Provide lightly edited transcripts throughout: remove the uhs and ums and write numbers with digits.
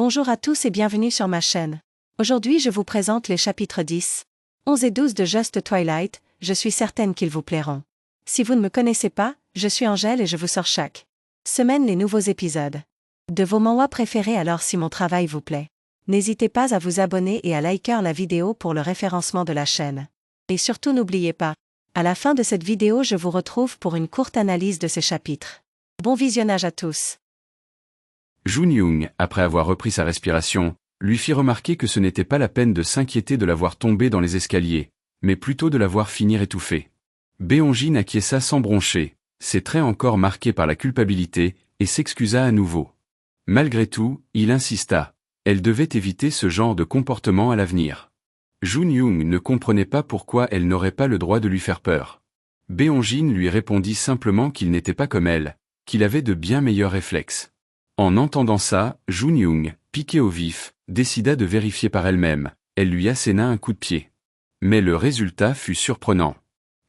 Bonjour à tous et bienvenue sur ma chaîne. Aujourd'hui je vous présente les chapitres 10, 11 et 12 de Just Twilight, je suis certaine qu'ils vous plairont. Si vous ne me connaissez pas, je suis Angèle et je vous sors chaque semaine les nouveaux épisodes de vos manhwas préférés. Alors si mon travail vous plaît, n'hésitez pas à vous abonner et à liker la vidéo pour le référencement de la chaîne. Et surtout n'oubliez pas, à la fin de cette vidéo je vous retrouve pour une courte analyse de ces chapitres. Bon visionnage à tous. Jun-young, après avoir repris sa respiration, lui fit remarquer que ce n'était pas la peine de s'inquiéter de la voir tomber dans les escaliers, mais plutôt de la voir finir étouffée. Beonjin acquiesça sans broncher, ses traits encore marqués par la culpabilité, et s'excusa à nouveau. Malgré tout, il insista, elle devait éviter ce genre de comportement à l'avenir. Jun-young ne comprenait pas pourquoi elle n'aurait pas le droit de lui faire peur. Beonjin lui répondit simplement qu'il n'était pas comme elle, qu'il avait de bien meilleurs réflexes. En entendant ça, Jun-young, piquée au vif, décida de vérifier par elle-même, elle lui asséna un coup de pied. Mais le résultat fut surprenant.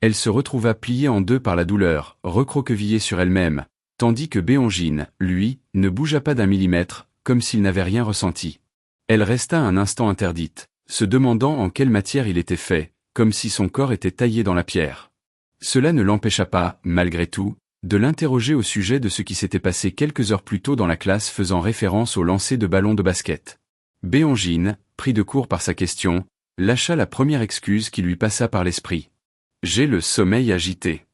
Elle se retrouva pliée en deux par la douleur, recroquevillée sur elle-même, tandis que Beonjin, lui, ne bougea pas d'un millimètre, comme s'il n'avait rien ressenti. Elle resta un instant interdite, se demandant en quelle matière il était fait, comme si son corps était taillé dans la pierre. Cela ne l'empêcha pas, malgré tout, de l'interroger au sujet de ce qui s'était passé quelques heures plus tôt dans la classe faisant référence au lancer de ballons de basket. Beonjin, pris de court par sa question, lâcha la première excuse qui lui passa par l'esprit. « J'ai le sommeil agité. »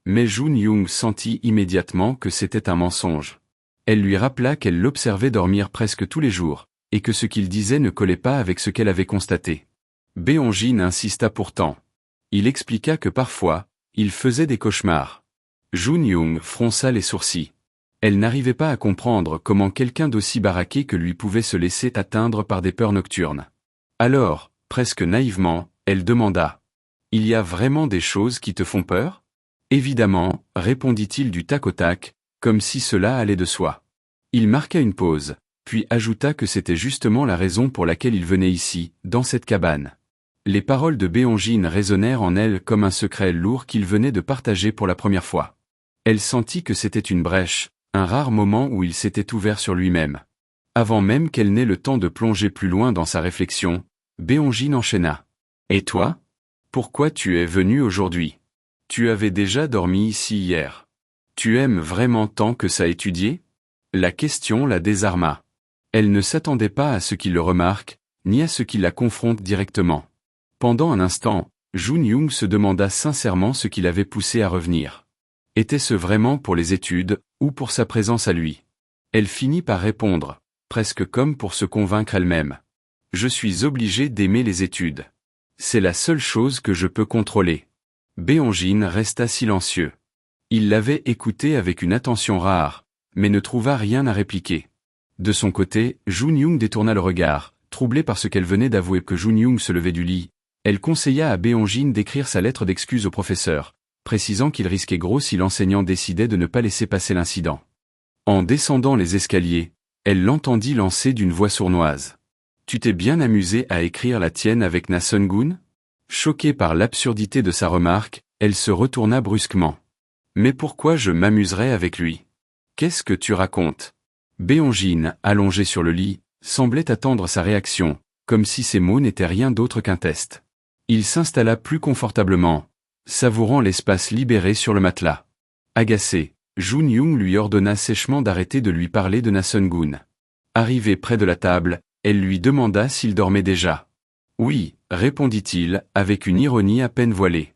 Mais Jun-young sentit immédiatement que c'était un mensonge. Elle lui rappela qu'elle l'observait dormir presque tous les jours, et que ce qu'il disait ne collait pas avec ce qu'elle avait constaté. Beonjin insista pourtant. Il expliqua que parfois, il faisait des cauchemars. Jun-young fronça les sourcils. Elle n'arrivait pas à comprendre comment quelqu'un d'aussi baraqué que lui pouvait se laisser atteindre par des peurs nocturnes. Alors, presque naïvement, elle demanda. « Il y a vraiment des choses qui te font peur ?» « Évidemment, répondit-il du tac au tac, comme si cela allait de soi. Il marqua une pause, puis ajouta que c'était justement la raison pour laquelle il venait ici, dans cette cabane. Les paroles de Beonjin résonnèrent en elle comme un secret lourd qu'il venait de partager pour la première fois. Elle sentit que c'était une brèche, un rare moment où il s'était ouvert sur lui-même. Avant même qu'elle n'ait le temps de plonger plus loin dans sa réflexion, Beonjin enchaîna. « Et toi ? Pourquoi tu es venu aujourd'hui ? Tu avais déjà dormi ici hier. Tu aimes vraiment tant que ça étudier ? » La question la désarma. Elle ne s'attendait pas à ce qu'il le remarque, ni à ce qu'il la confronte directement. Pendant un instant, Jun-young se demanda sincèrement ce qui l'avait poussé à revenir. Était-ce vraiment pour les études, ou pour sa présence à lui ? Elle finit par répondre, presque comme pour se convaincre elle-même. « Je suis obligée d'aimer les études. C'est la seule chose que je peux contrôler. » Beonjin resta silencieux. Il l'avait écouté avec une attention rare, mais ne trouva rien à répliquer. De son côté, Jun-young détourna le regard, troublée par ce qu'elle venait d'avouer que Jun-young se levait du lit. Elle conseilla à Beonjin d'écrire sa lettre d'excuse au professeur, précisant qu'il risquait gros si l'enseignant décidait de ne pas laisser passer l'incident. En descendant les escaliers, elle l'entendit lancer d'une voix sournoise. « Tu t'es bien amusé à écrire la tienne avec Na-sun-gun ?» Choquée par l'absurdité de sa remarque, elle se retourna brusquement. « Mais pourquoi je m'amuserais avec lui ? Qu'est-ce que tu racontes ?» Beonjin, allongé sur le lit, semblait attendre sa réaction, comme si ces mots n'étaient rien d'autre qu'un test. Il s'installa plus confortablement, savourant l'espace libéré sur le matelas. Agacé, Jun-young lui ordonna sèchement d'arrêter de lui parler de Na-sun-gun. Arrivée près de la table, elle lui demanda s'il dormait déjà. « Oui », répondit-il, avec une ironie à peine voilée.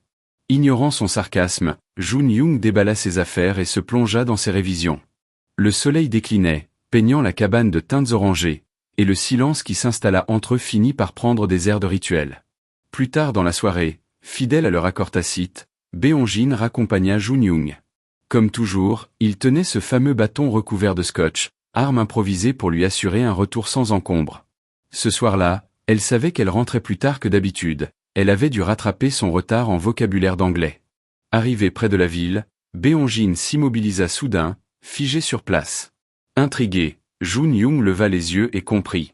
Ignorant son sarcasme, Jun-young déballa ses affaires et se plongea dans ses révisions. Le soleil déclinait, peignant la cabane de teintes orangées, et le silence qui s'installa entre eux finit par prendre des airs de rituel. Plus tard dans la soirée, fidèle à leur accord tacite, Beonjin raccompagna Jun-young. Comme toujours, il tenait ce fameux bâton recouvert de scotch, arme improvisée pour lui assurer un retour sans encombre. Ce soir-là, elle savait qu'elle rentrait plus tard que d'habitude, elle avait dû rattraper son retard en vocabulaire d'anglais. Arrivée près de la ville, Beonjin s'immobilisa soudain, figée sur place. Intrigué, Jun-young leva les yeux et comprit.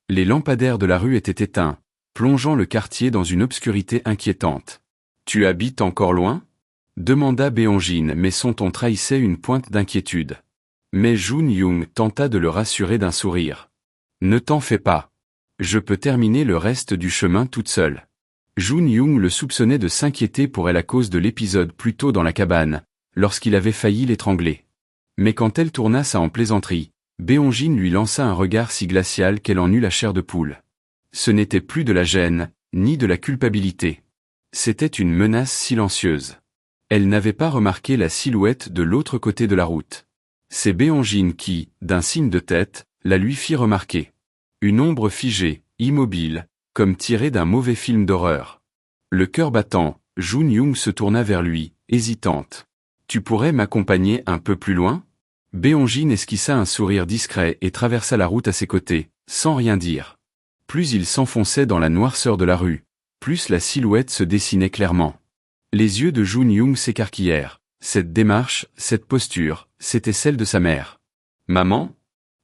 Les lampadaires de la rue étaient éteints, plongeant le quartier dans une obscurité inquiétante. « Tu habites encore loin ?» demanda Beonjin, mais son ton trahissait une pointe d'inquiétude. Mais Jun-young tenta de le rassurer d'un sourire. Ne t'en fais pas. Je peux terminer le reste du chemin toute seule. Jun-Young le soupçonnait de s'inquiéter pour elle à cause de l'épisode plus tôt dans la cabane, lorsqu'il avait failli l'étrangler. Mais quand elle tourna ça en plaisanterie, Beonjin lui lança un regard si glacial qu'elle en eut la chair de poule. Ce n'était plus de la gêne, ni de la culpabilité. C'était une menace silencieuse. Elle n'avait pas remarqué la silhouette de l'autre côté de la route. C'est Beonjin qui, d'un signe de tête, la lui fit remarquer. Une ombre figée, immobile, comme tirée d'un mauvais film d'horreur. Le cœur battant, Jun-Young se tourna vers lui, hésitante. « Tu pourrais m'accompagner un peu plus loin ?» Beonjin esquissa un sourire discret et traversa la route à ses côtés, sans rien dire. Plus il s'enfonçait dans la noirceur de la rue, plus la silhouette se dessinait clairement. Les yeux de Jun-Young s'écarquillèrent. Cette démarche, cette posture, c'était celle de sa mère. « Maman »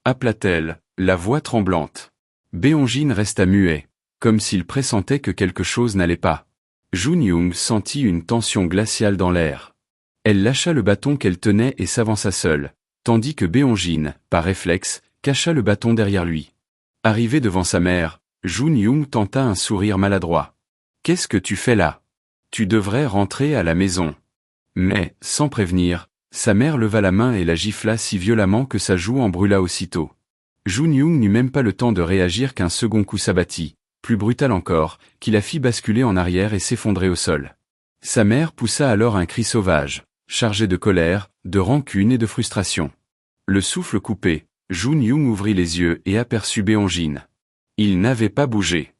appela-t-elle, la voix tremblante. Beonjin resta muet, comme s'il pressentait que quelque chose n'allait pas. Jun-Young sentit une tension glaciale dans l'air. Elle lâcha le bâton qu'elle tenait et s'avança seule, tandis que Beonjin, par réflexe, cacha le bâton derrière lui. Arrivé devant sa mère, Jun-Young tenta un sourire maladroit. « Qu'est-ce que tu fais là ? Tu devrais rentrer à la maison. » Mais, sans prévenir, sa mère leva la main et la gifla si violemment que sa joue en brûla aussitôt. Jun-Young n'eut même pas le temps de réagir qu'un second coup s'abattit, plus brutal encore, qui la fit basculer en arrière et s'effondrer au sol. Sa mère poussa alors un cri sauvage, chargé de colère, de rancune et de frustration. Le souffle coupé, Jun-Young ouvrit les yeux et aperçut Beonjin. Il n'avait pas bougé.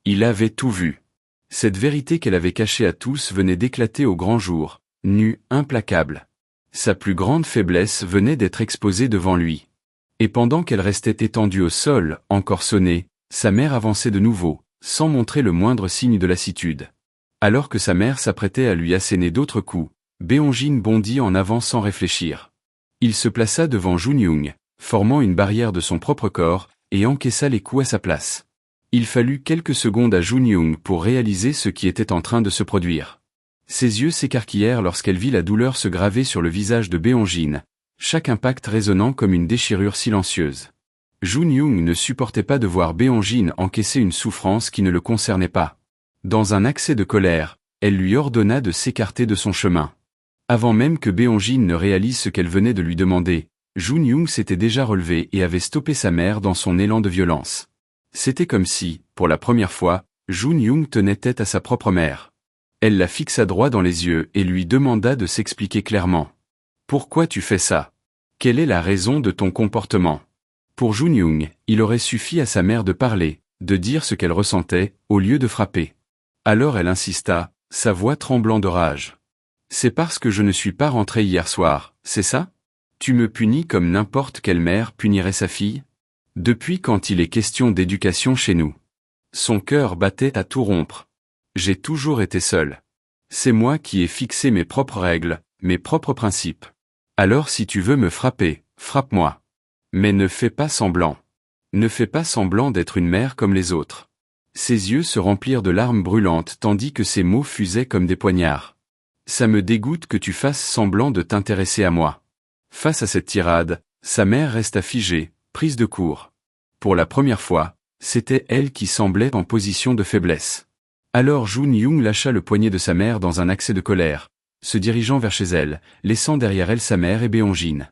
Il avait tout vu. Cette vérité qu'elle avait cachée à tous venait d'éclater au grand jour, nue, implacable. Sa plus grande faiblesse venait d'être exposée devant lui. Et pendant qu'elle restait étendue au sol, encore sonnée, sa mère avançait de nouveau, sans montrer le moindre signe de lassitude. Alors que sa mère s'apprêtait à lui asséner d'autres coups, Beonjin bondit en avant sans réfléchir. Il se plaça devant Jun-Young, formant une barrière de son propre corps, et encaissa les coups à sa place. Il fallut quelques secondes à Jun-Young pour réaliser ce qui était en train de se produire. Ses yeux s'écarquillèrent lorsqu'elle vit la douleur se graver sur le visage de Beonjin, chaque impact résonnant comme une déchirure silencieuse. Jun-Young ne supportait pas de voir Beonjin encaisser une souffrance qui ne le concernait pas. Dans un accès de colère, elle lui ordonna de s'écarter de son chemin. Avant même que Beonjin ne réalise ce qu'elle venait de lui demander, Jun-Young s'était déjà relevé et avait stoppé sa mère dans son élan de violence. C'était comme si, pour la première fois, Jun-Young tenait tête à sa propre mère. Elle la fixa droit dans les yeux et lui demanda de s'expliquer clairement. « Pourquoi tu fais ça ? Quelle est la raison de ton comportement ?» Pour Jun-Young, il aurait suffi à sa mère de parler, de dire ce qu'elle ressentait, au lieu de frapper. Alors elle insista, sa voix tremblant de rage. « C'est parce que je ne suis pas rentrée hier soir, c'est ça ? Tu me punis comme n'importe quelle mère punirait sa fille ? Depuis quand il est question d'éducation chez nous ? » Son cœur battait à tout rompre. « J'ai toujours été seule. C'est moi qui ai fixé mes propres règles, mes propres principes. Alors si tu veux me frapper, frappe-moi. Mais ne fais pas semblant. Ne fais pas semblant d'être une mère comme les autres. » Ses yeux se remplirent de larmes brûlantes tandis que ses mots fusaient comme des poignards. « Ça me dégoûte que tu fasses semblant de t'intéresser à moi. » Face à cette tirade, sa mère resta figée, prise de court. Pour la première fois, c'était elle qui semblait en position de faiblesse. Alors Jun-Young lâcha le poignet de sa mère dans un accès de colère, se dirigeant vers chez elle, laissant derrière elle sa mère et Beonjin.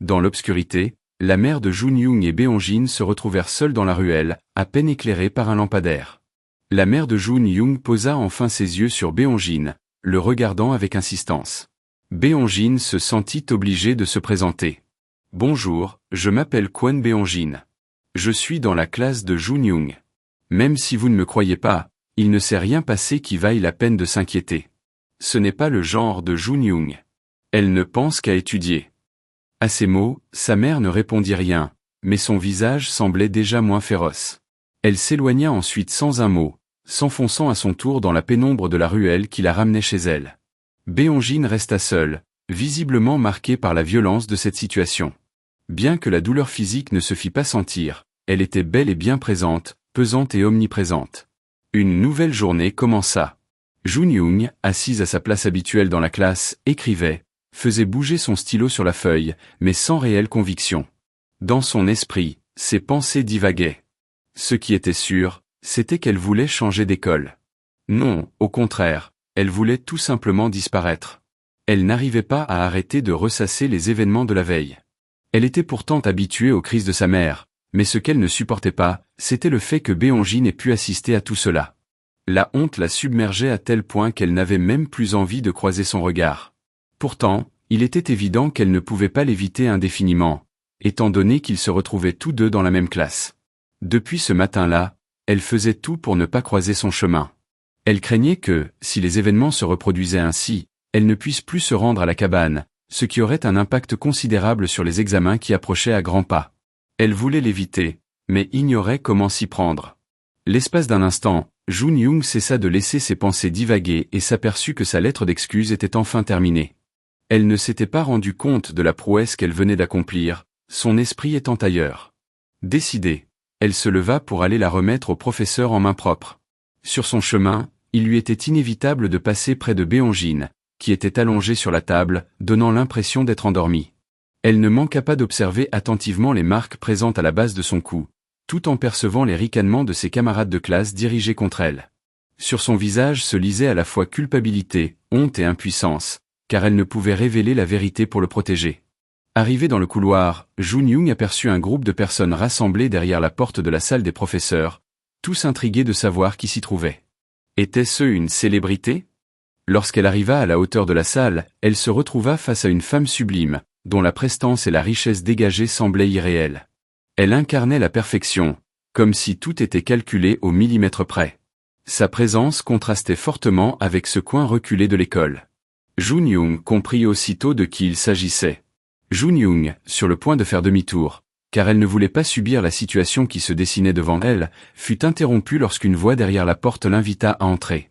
Dans l'obscurité, la mère de Jun-Young et Beonjin se retrouvèrent seuls dans la ruelle, à peine éclairés par un lampadaire. La mère de Jun-Young posa enfin ses yeux sur Beonjin, le regardant avec insistance. Beonjin se sentit obligé de se présenter. « Bonjour, je m'appelle Kwon Beonjin. Je suis dans la classe de Jun-Young. Même si vous ne me croyez pas, il ne s'est rien passé qui vaille la peine de s'inquiéter. Ce n'est pas le genre de Jun-Young. Elle ne pense qu'à étudier. » À ces mots, sa mère ne répondit rien, mais son visage semblait déjà moins féroce. Elle s'éloigna ensuite sans un mot, s'enfonçant à son tour dans la pénombre de la ruelle qui la ramenait chez elle. Beonjin resta seule, visiblement marquée par la violence de cette situation. Bien que la douleur physique ne se fît pas sentir, elle était bel et bien présente, pesante et omniprésente. Une nouvelle journée commença. Jun-Young, assise à sa place habituelle dans la classe, écrivait, faisait bouger son stylo sur la feuille, mais sans réelle conviction. Dans son esprit, ses pensées divaguaient. Ce qui était sûr, c'était qu'elle voulait changer d'école. Non, au contraire, elle voulait tout simplement disparaître. Elle n'arrivait pas à arrêter de ressasser les événements de la veille. Elle était pourtant habituée aux crises de sa mère, mais ce qu'elle ne supportait pas, c'était le fait que Beonji n'ait pu assister à tout cela. La honte la submergeait à tel point qu'elle n'avait même plus envie de croiser son regard. Pourtant, il était évident qu'elle ne pouvait pas l'éviter indéfiniment, étant donné qu'ils se retrouvaient tous deux dans la même classe. Depuis ce matin-là, elle faisait tout pour ne pas croiser son chemin. Elle craignait que, si les événements se reproduisaient ainsi, elle ne puisse plus se rendre à la cabane, ce qui aurait un impact considérable sur les examens qui approchaient à grands pas. Elle voulait l'éviter, mais ignorait comment s'y prendre. L'espace d'un instant, Jun-young cessa de laisser ses pensées divaguer et s'aperçut que sa lettre d'excuse était enfin terminée. Elle ne s'était pas rendue compte de la prouesse qu'elle venait d'accomplir, son esprit étant ailleurs. Décidée, elle se leva pour aller la remettre au professeur en main propre. Sur son chemin, il lui était inévitable de passer près de Beonjin, qui était allongée sur la table, donnant l'impression d'être endormie. Elle ne manqua pas d'observer attentivement les marques présentes à la base de son cou, tout en percevant les ricanements de ses camarades de classe dirigés contre elle. Sur son visage se lisait à la fois culpabilité, honte et impuissance, car elle ne pouvait révéler la vérité pour le protéger. Arrivé dans le couloir, Jun-young aperçut un groupe de personnes rassemblées derrière la porte de la salle des professeurs, tous intrigués de savoir qui s'y trouvait. Était-ce une célébrité ? Lorsqu'elle arriva à la hauteur de la salle, elle se retrouva face à une femme sublime, dont la prestance et la richesse dégagée semblaient irréelles. Elle incarnait la perfection, comme si tout était calculé au millimètre près. Sa présence contrastait fortement avec ce coin reculé de l'école. Jun-young comprit aussitôt de qui il s'agissait. Jun-young, sur le point de faire demi-tour, car elle ne voulait pas subir la situation qui se dessinait devant elle, fut interrompue lorsqu'une voix derrière la porte l'invita à entrer.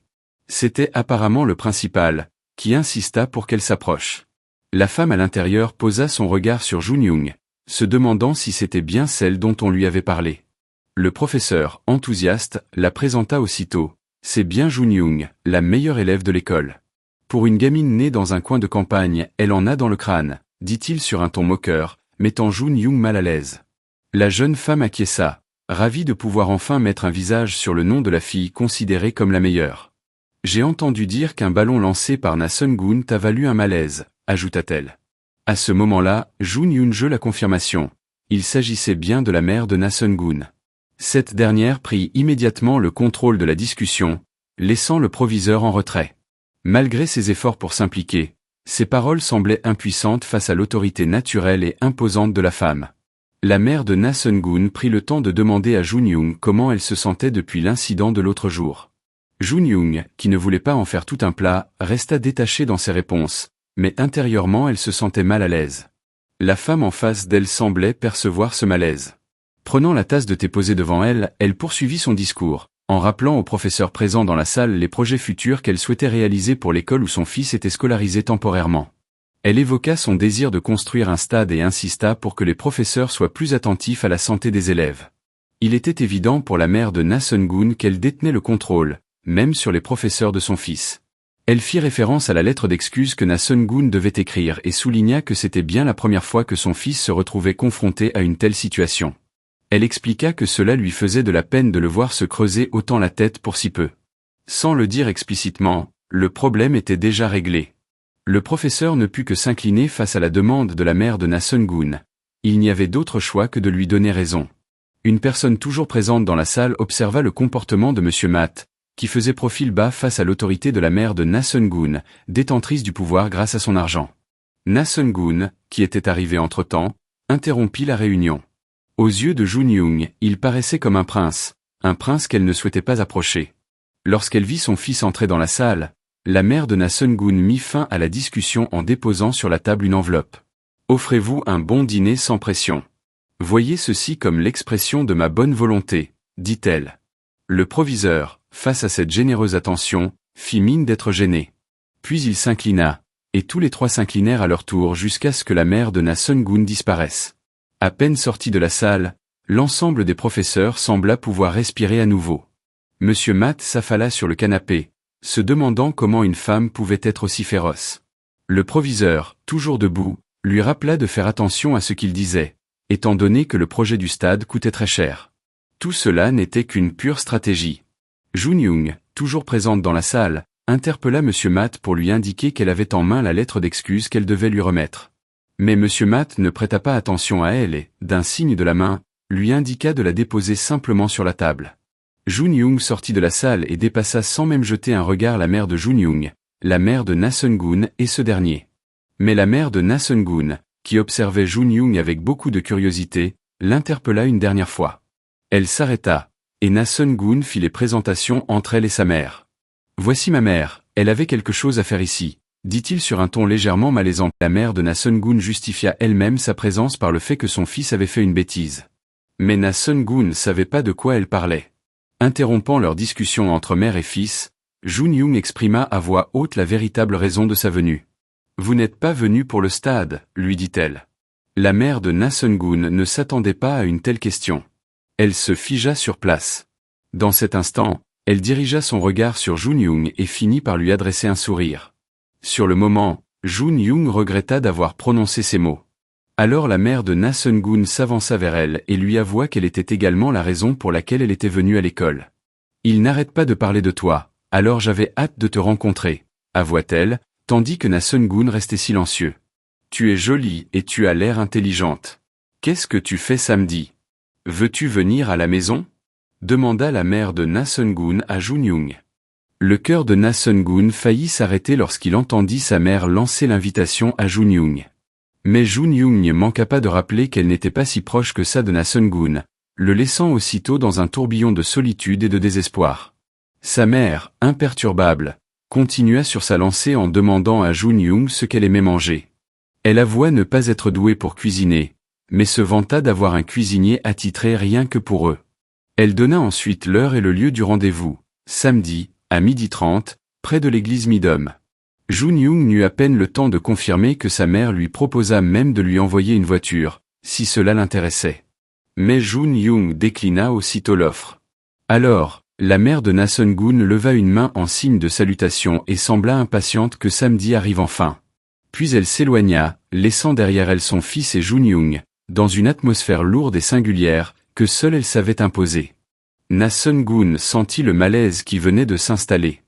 C'était apparemment le principal, qui insista pour qu'elle s'approche. La femme à l'intérieur posa son regard sur Jun-young, se demandant si c'était bien celle dont on lui avait parlé. Le professeur, enthousiaste, la présenta aussitôt. C'est bien Jun-young, la meilleure élève de l'école. Pour une gamine née dans un coin de campagne, elle en a dans le crâne, dit-il sur un ton moqueur, mettant Jun-young mal à l'aise. La jeune femme acquiesça, ravie de pouvoir enfin mettre un visage sur le nom de la fille considérée comme la meilleure. J'ai entendu dire qu'un ballon lancé par Na Sun-gun t'a valu un malaise, ajouta-t-elle. À ce moment-là, Jun-young eut la confirmation. Il s'agissait bien de la mère de Na Sun-gun. Cette dernière prit immédiatement le contrôle de la discussion, laissant le proviseur en retrait. Malgré ses efforts pour s'impliquer, ses paroles semblaient impuissantes face à l'autorité naturelle et imposante de la femme. La mère de Na Sun-gun prit le temps de demander à Jun-young comment elle se sentait depuis l'incident de l'autre jour. Jun-young, qui ne voulait pas en faire tout un plat, resta détachée dans ses réponses, mais intérieurement elle se sentait mal à l'aise. La femme en face d'elle semblait percevoir ce malaise. Prenant la tasse de thé posée devant elle, elle poursuivit son discours, en rappelant aux professeurs présents dans la salle les projets futurs qu'elle souhaitait réaliser pour l'école où son fils était scolarisé temporairement. Elle évoqua son désir de construire un stade et insista pour que les professeurs soient plus attentifs à la santé des élèves. Il était évident pour la mère de Na Sun-gun qu'elle détenait le contrôle, même sur les professeurs de son fils. Elle fit référence à la lettre d'excuse que Na Sun-gun devait écrire et souligna que c'était bien la première fois que son fils se retrouvait confronté à une telle situation. Elle expliqua que cela lui faisait de la peine de le voir se creuser autant la tête pour si peu. Sans le dire explicitement, le problème était déjà réglé. Le professeur ne put que s'incliner face à la demande de la mère de Na Sun-gun. Il n'y avait d'autre choix que de lui donner raison. Une personne toujours présente dans la salle observa le comportement de M. Matt, qui faisait profil bas face à l'autorité de la mère de Na Sun-gun, détentrice du pouvoir grâce à son argent. Na Sun-gun, qui était arrivé entre-temps, interrompit la réunion. Aux yeux de Jun-young, il paraissait comme un prince qu'elle ne souhaitait pas approcher. Lorsqu'elle vit son fils entrer dans la salle, la mère de Na Sun-gun mit fin à la discussion en déposant sur la table une enveloppe. « Offrez-vous un bon dîner sans pression. Voyez ceci comme l'expression de ma bonne volonté, dit-elle. » Le proviseur, face à cette généreuse attention, fit mine d'être gêné. Puis il s'inclina, et tous les trois s'inclinèrent à leur tour jusqu'à ce que la mère de Na Sun-gun disparaisse. À peine sorti de la salle, l'ensemble des professeurs sembla pouvoir respirer à nouveau. Monsieur Matt s'affala sur le canapé, se demandant comment une femme pouvait être aussi féroce. Le proviseur, toujours debout, lui rappela de faire attention à ce qu'il disait, étant donné que le projet du stade coûtait très cher. Tout cela n'était qu'une pure stratégie. Jun-Young, toujours présente dans la salle, interpella Monsieur Matt pour lui indiquer qu'elle avait en main la lettre d'excuse qu'elle devait lui remettre. Mais Monsieur Matt ne prêta pas attention à elle et, d'un signe de la main, lui indiqua de la déposer simplement sur la table. Jun-Young sortit de la salle et dépassa sans même jeter un regard la mère de Jun-Young, la mère de Na-Sun-gun et ce dernier. Mais la mère de Na-Sun-gun, qui observait Jun-Young avec beaucoup de curiosité, l'interpella une dernière fois. Elle s'arrêta, et Na-Sun-gun fit les présentations entre elle et sa mère. « Voici ma mère, elle avait quelque chose à faire ici », dit-il sur un ton légèrement malaisant. La mère de Na-Sun-gun justifia elle-même sa présence par le fait que son fils avait fait une bêtise. Mais Na-Sun-gun ne savait pas de quoi elle parlait. Interrompant leur discussion entre mère et fils, Jun-Young exprima à voix haute la véritable raison de sa venue. « Vous n'êtes pas venu pour le stade, lui dit-elle. La mère de Na-Sun-gun ne s'attendait pas à une telle question. Elle se figea sur place. Dans cet instant, elle dirigea son regard sur Jun-Young et finit par lui adresser un sourire. Sur le moment, Jun-Young regretta d'avoir prononcé ces mots. Alors la mère de Na-Sun-gun s'avança vers elle et lui avoua qu'elle était également la raison pour laquelle elle était venue à l'école. « Il n'arrête pas de parler de toi, alors j'avais hâte de te rencontrer, avoua-t-elle, tandis que Na-Sun-gun restait silencieux. Tu es jolie et tu as l'air intelligente. Qu'est-ce que tu fais samedi? Veux-tu venir à la maison? Demanda la mère de Na-Sun-gun à Jun-Young. Le cœur de Na-Sun-gun faillit s'arrêter lorsqu'il entendit sa mère lancer l'invitation à Jun-Young. Mais Jun-Young ne manqua pas de rappeler qu'elle n'était pas si proche que ça de Na-Sun-gun, le laissant aussitôt dans un tourbillon de solitude et de désespoir. Sa mère, imperturbable, continua sur sa lancée en demandant à Jun-Young ce qu'elle aimait manger. Elle avoua ne pas être douée pour cuisiner, mais se vanta d'avoir un cuisinier attitré rien que pour eux. Elle donna ensuite l'heure et le lieu du rendez-vous, samedi, à 12h30, près de l'église Midom. Jun-Young n'eut à peine le temps de confirmer que sa mère lui proposa même de lui envoyer une voiture, si cela l'intéressait. Mais Jun-Young déclina aussitôt l'offre. Alors, la mère de Na-Sun-gun leva une main en signe de salutation et sembla impatiente que samedi arrive enfin. Puis elle s'éloigna, laissant derrière elle son fils et Jun-Young, dans une atmosphère lourde et singulière, que seule elle savait imposer. Na-Sun-gun sentit le malaise qui venait de s'installer.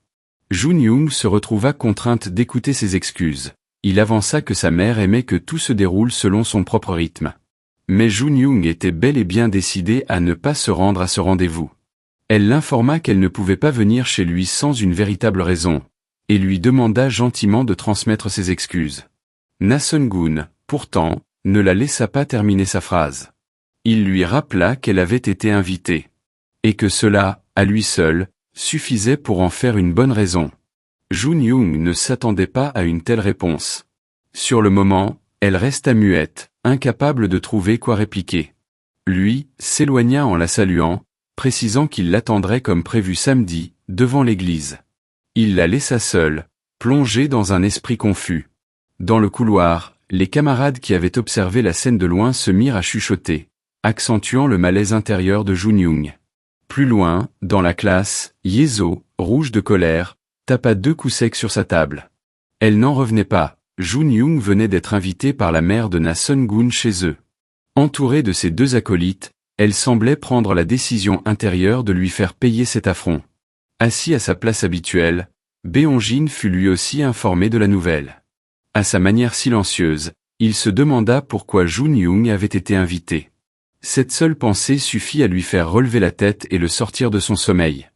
Jun-Young se retrouva contrainte d'écouter ses excuses. Il avança que sa mère aimait que tout se déroule selon son propre rythme. Mais Jun-Young était bel et bien décidée à ne pas se rendre à ce rendez-vous. Elle l'informa qu'elle ne pouvait pas venir chez lui sans une véritable raison, et lui demanda gentiment de transmettre ses excuses. Na-Sun-gun, pourtant, ne la laissa pas terminer sa phrase. Il lui rappela qu'elle avait été invitée. Et que cela, à lui seul, suffisait pour en faire une bonne raison. Jun-Young ne s'attendait pas à une telle réponse. Sur le moment, elle resta muette, incapable de trouver quoi répliquer. Lui, s'éloigna en la saluant, précisant qu'il l'attendrait comme prévu samedi, devant l'église. Il la laissa seule, plongée dans un esprit confus. Dans le couloir, les camarades qui avaient observé la scène de loin se mirent à chuchoter, accentuant le malaise intérieur de Jun-Young. Plus loin, dans la classe, Yezo, rouge de colère, tapa 2 coups secs sur sa table. Elle n'en revenait pas, Jun-Young venait d'être invitée par la mère de Na-Sun-gun chez eux. Entourée de ses 2 acolytes, elle semblait prendre la décision intérieure de lui faire payer cet affront. Assis à sa place habituelle, Beonjin fut lui aussi informé de la nouvelle. À sa manière silencieuse, il se demanda pourquoi Jun-Young avait été invité. Cette seule pensée suffit à lui faire relever la tête et le sortir de son sommeil.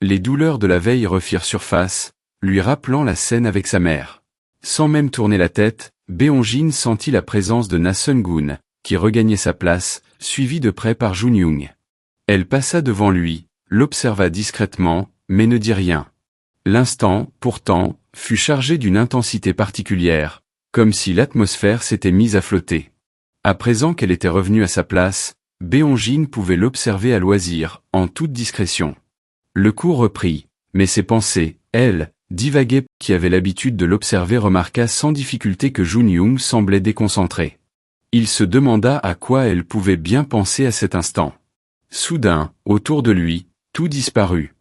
Les douleurs de la veille refirent surface, lui rappelant la scène avec sa mère. Sans même tourner la tête, Beonjin sentit la présence de Na-Sun-gun, qui regagnait sa place, suivi de près par Jun-Young. Elle passa devant lui, l'observa discrètement, mais ne dit rien. L'instant, pourtant, fut chargé d'une intensité particulière, comme si l'atmosphère s'était mise à flotter. À présent qu'elle était revenue à sa place, Beonjin pouvait l'observer à loisir, en toute discrétion. Le cours reprit, mais ses pensées, elle, divaguaient. Qui avait l'habitude de l'observer remarqua sans difficulté que Jun-Young semblait déconcentré. Il se demanda à quoi elle pouvait bien penser à cet instant. Soudain, autour de lui, tout disparut.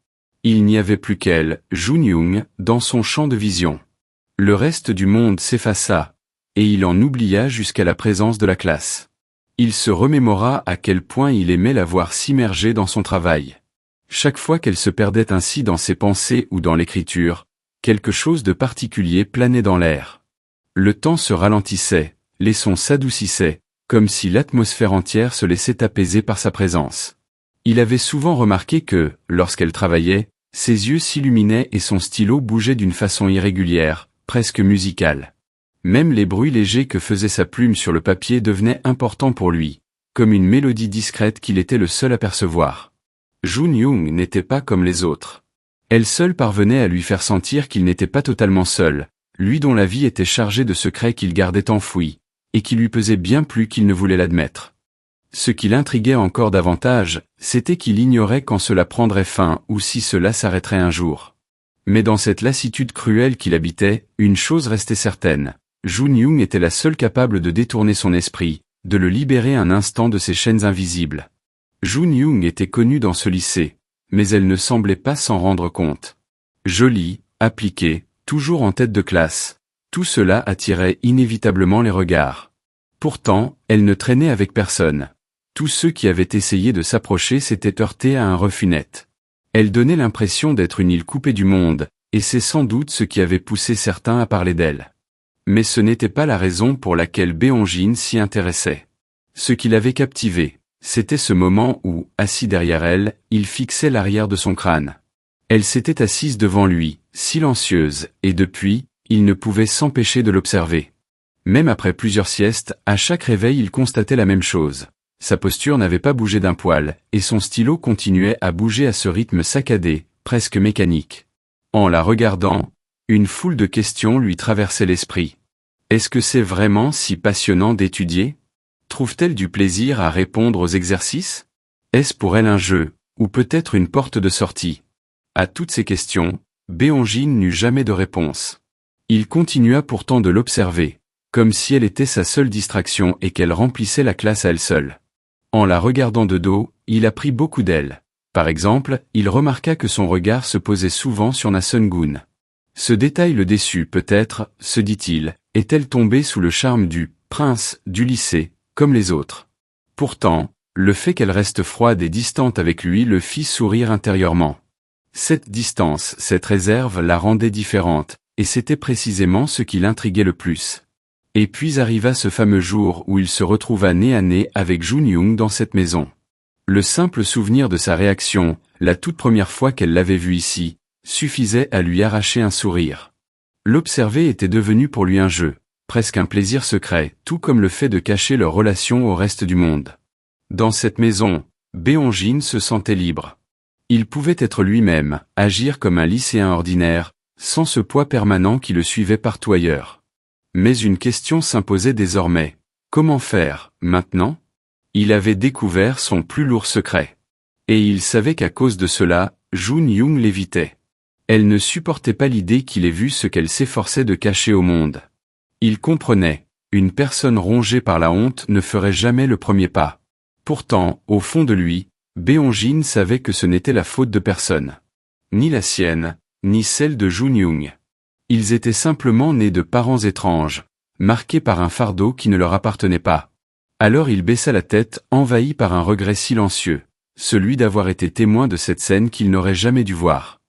Il n'y avait plus qu'elle, Jun-Young, dans son champ de vision. Le reste du monde s'effaça, et il en oublia jusqu'à la présence de la classe. Il se remémora à quel point il aimait la voir s'immerger dans son travail. Chaque fois qu'elle se perdait ainsi dans ses pensées ou dans l'écriture, quelque chose de particulier planait dans l'air. Le temps se ralentissait, les sons s'adoucissaient, comme si l'atmosphère entière se laissait apaiser par sa présence. Il avait souvent remarqué que, lorsqu'elle travaillait, ses yeux s'illuminaient et son stylo bougeait d'une façon irrégulière, presque musicale. Même les bruits légers que faisait sa plume sur le papier devenaient importants pour lui, comme une mélodie discrète qu'il était le seul à percevoir. Jun Young n'était pas comme les autres. Elle seule parvenait à lui faire sentir qu'il n'était pas totalement seul, lui dont la vie était chargée de secrets qu'il gardait enfouis, et qui lui pesaient bien plus qu'il ne voulait l'admettre. Ce qui l'intriguait encore davantage, c'était qu'il ignorait quand cela prendrait fin ou si cela s'arrêterait un jour. Mais dans cette lassitude cruelle qu'il habitait, une chose restait certaine. Jun Young était la seule capable de détourner son esprit, de le libérer un instant de ces chaînes invisibles. Jun Young était connue dans ce lycée, mais elle ne semblait pas s'en rendre compte. Jolie, appliquée, toujours en tête de classe, tout cela attirait inévitablement les regards. Pourtant, elle ne traînait avec personne. Tous ceux qui avaient essayé de s'approcher s'étaient heurtés à un refus net. Elle donnait l'impression d'être une île coupée du monde, et c'est sans doute ce qui avait poussé certains à parler d'elle. Mais ce n'était pas la raison pour laquelle Beonjin s'y intéressait. Ce qui l'avait captivé, c'était ce moment où, assis derrière elle, il fixait l'arrière de son crâne. Elle s'était assise devant lui, silencieuse, et depuis, il ne pouvait s'empêcher de l'observer. Même après plusieurs siestes, à chaque réveil il constatait la même chose. Sa posture n'avait pas bougé d'un poil, et son stylo continuait à bouger à ce rythme saccadé, presque mécanique. En la regardant, une foule de questions lui traversaient l'esprit. Est-ce que c'est vraiment si passionnant d'étudier ? Trouve-t-elle du plaisir à répondre aux exercices ? Est-ce pour elle un jeu, ou peut-être une porte de sortie ? À toutes ces questions, Beonjin n'eut jamais de réponse. Il continua pourtant de l'observer, comme si elle était sa seule distraction et qu'elle remplissait la classe à elle seule. En la regardant de dos, il apprit beaucoup d'elle. Par exemple, il remarqua que son regard se posait souvent sur Na Sun-gun. Ce détail le déçut peut-être, se dit-il, est-elle tombée sous le charme du « prince » du lycée, comme les autres. Pourtant, le fait qu'elle reste froide et distante avec lui le fit sourire intérieurement. Cette distance, cette réserve la rendait différente, et c'était précisément ce qui l'intriguait le plus. Et puis arriva ce fameux jour où il se retrouva nez à nez avec Jun Young dans cette maison. Le simple souvenir de sa réaction, la toute première fois qu'elle l'avait vu ici, suffisait à lui arracher un sourire. L'observer était devenu pour lui un jeu, presque un plaisir secret, tout comme le fait de cacher leur relation au reste du monde. Dans cette maison, Beonjin se sentait libre. Il pouvait être lui-même, agir comme un lycéen ordinaire, sans ce poids permanent qui le suivait partout ailleurs. Mais une question s'imposait désormais. Comment faire, maintenant ? Il avait découvert son plus lourd secret. Et il savait qu'à cause de cela, Jun Young l'évitait. Elle ne supportait pas l'idée qu'il ait vu ce qu'elle s'efforçait de cacher au monde. Il comprenait, une personne rongée par la honte ne ferait jamais le premier pas. Pourtant, au fond de lui, Beonjin savait que ce n'était la faute de personne. Ni la sienne, ni celle de Jun Young. Ils étaient simplement nés de parents étranges, marqués par un fardeau qui ne leur appartenait pas. Alors il baissa la tête, envahi par un regret silencieux, celui d'avoir été témoin de cette scène qu'il n'aurait jamais dû voir.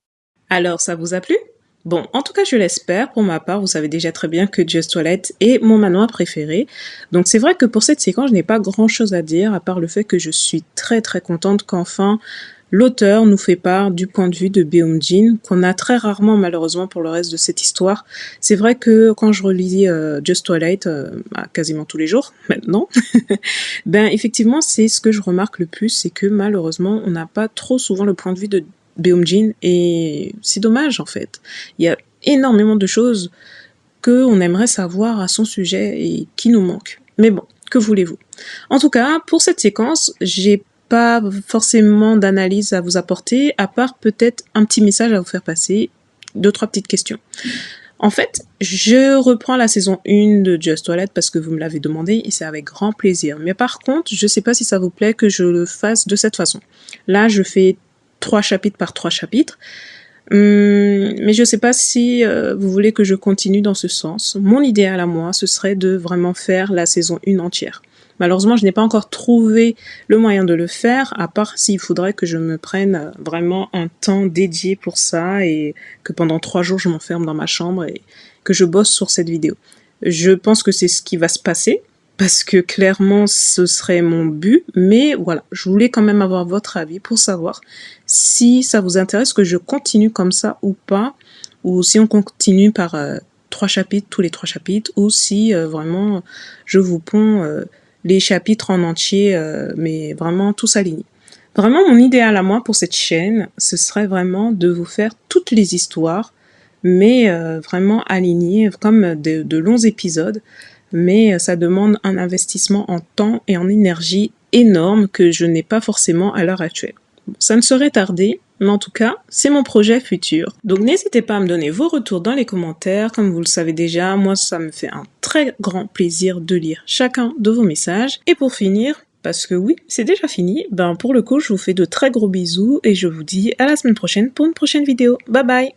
Alors, ça vous a plu ? Bon, en tout cas, je l'espère. Pour ma part, vous savez déjà très bien que Just Toilette est mon manoir préféré. Donc, c'est vrai que pour cette séquence, je n'ai pas grand-chose à dire, à part le fait que je suis très très contente qu'enfin l'auteur nous fait part du point de vue de Beonjin, qu'on a très rarement malheureusement pour le reste de cette histoire. C'est vrai que quand je relis Just Twilight quasiment tous les jours maintenant, ben effectivement c'est ce que je remarque le plus, c'est que malheureusement on n'a pas trop souvent le point de vue de Beonjin et c'est dommage en fait. Il y a énormément de choses qu'on aimerait savoir à son sujet et qui nous manquent. Mais bon, que voulez-vous ? En tout cas, pour cette séquence, j'ai pas forcément d'analyse à vous apporter, à part peut-être un petit message à vous faire passer, 2-3 petites questions. En fait, je reprends la saison 1 de Just Toilette parce que vous me l'avez demandé et c'est avec grand plaisir. Mais par contre, je sais pas si ça vous plaît que je le fasse de cette façon. Là, je fais 3 chapitres par 3 chapitres. Mais je sais pas si vous voulez que je continue dans ce sens. Mon idéal à moi, ce serait de vraiment faire la saison 1 entière. Malheureusement, je n'ai pas encore trouvé le moyen de le faire, à part s'il faudrait que je me prenne vraiment un temps dédié pour ça et que pendant 3 jours, je m'enferme dans ma chambre et que je bosse sur cette vidéo. Je pense que c'est ce qui va se passer, parce que clairement, ce serait mon but, mais voilà, je voulais quand même avoir votre avis pour savoir si ça vous intéresse que je continue comme ça ou pas, ou si on continue par 3 chapitres, tous les 3 chapitres, ou si vraiment je vous ponds les chapitres en entier, mais vraiment tous alignés. Vraiment, mon idéal à moi pour cette chaîne, ce serait vraiment de vous faire toutes les histoires, mais vraiment alignées, comme de longs épisodes, mais ça demande un investissement en temps et en énergie énorme que je n'ai pas forcément à l'heure actuelle. Bon, ça ne saurait tarder, mais en tout cas, c'est mon projet futur. Donc n'hésitez pas à me donner vos retours dans les commentaires. Comme vous le savez déjà, moi ça me fait un très grand plaisir de lire chacun de vos messages. Et pour finir, parce que oui, c'est déjà fini, pour le coup, je vous fais de très gros bisous et je vous dis à la semaine prochaine pour une prochaine vidéo. Bye bye!